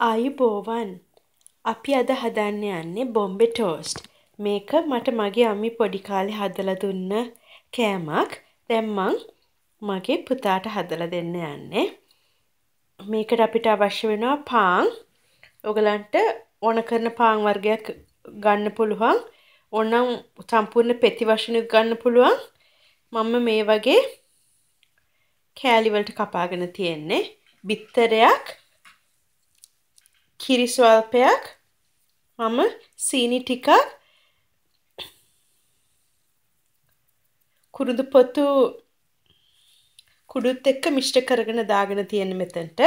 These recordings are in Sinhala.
ආයුබෝවන් අපි අද හදන්න යන්නේ බොම්බේ ටෝස්ට්. මේක මට මගේ අම්මි පොඩි කාලේ හදලා දුන්න කෑමක්. දැන් මගේ පුතාට හදලා දෙන්න යන්නේ. මේකට අපිට අවශ්‍ය වෙනවා පාන්. ඔයගලන්ට ඕන කරන පාන් වර්ගයක් ගන්න පුළුවන්. ඕනම් සම්පූර්ණ පෙති වශයෙන්ත් ගන්න පුළුවන්. මම මේ වගේ කෑලි වලට කපාගෙන තියෙන්නේ. බිත්තරයක්, කිරි ස්වල්පයක්, මම සීනි ටිකක්, කුරුඳු පොතු කුඩුත් එක්ක මිශ්‍ර කරගෙන දාගෙන තියෙන මෙතනට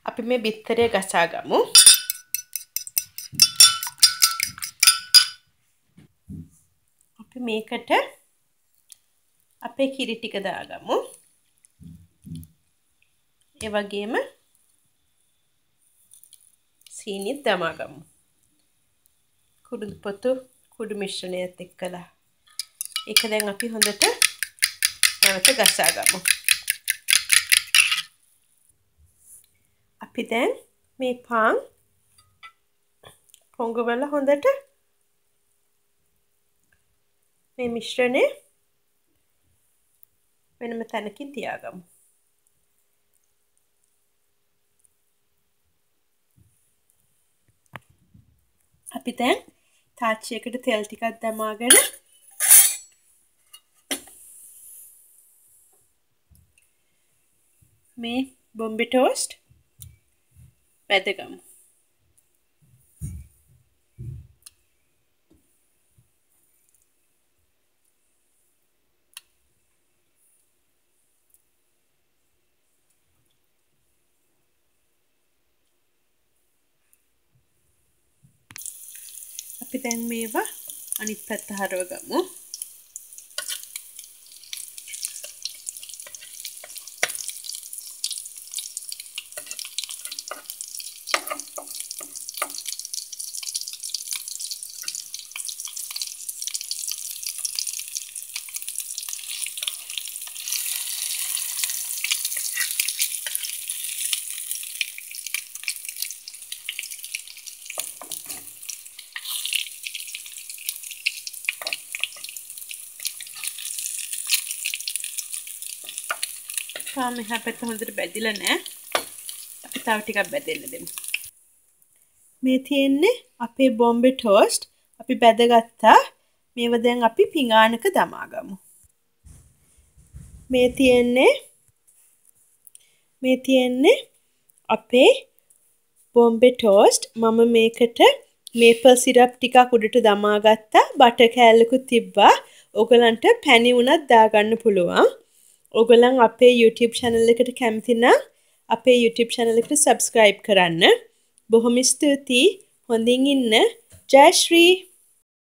අපි මේ බිත්තරය ගසා ගමු. අපි මේකට අපේ කිරි ටික දාගමු. ඒ වගේම සීනිත් දමාගමු. කුඩු පොතු කුඩු මිශ්‍රණයත් එක්කලා. ඒක දැන් අපි හොඳට නැවත ගසා ගමු. අපි දැන් මේ පාන් පොඟවල හොඳට මේ මිශ්‍රණය වෙනම තැනකින් තියාගමු. අපි දැන් තාච්චියකට තෙල් ටිකක් දමාගෙන මේ බොම්බේ ටෝස්ට් වැදගමු. අපි දැන් මේවා අනිත් පැත්ත හරව ගමු. තාම එහා පැත්ත හොඳට බැදිලා නැහැ. අපි තව ටිකක් බැදෙන්න දෙමු. මේ තියෙන්නේ අපේ බොම්බේ ටෝස්ට්. අපි බැදගත්තා. මේව දැන් අපි පිඟානක දමාගමු. මේ තියෙන්නේ අපේ බොම්බේ ටෝස්ට්. මම මේකට මේපල් සිරප් ටිකක් උඩට දමාගත්තා. බටර් කෑල්ලකුත් තිබ්බා. ඔයගලන්ට පැණි උනත් දාගන්න පුළුවන්. ඔයගලන් අපේ YouTube channel එකට කැමති නම් අපේ YouTube channel එකට subscribe කරන්න. බොහොම ස්තුතියි. හොඳින් ඉන්න. ජය ශ්‍රී.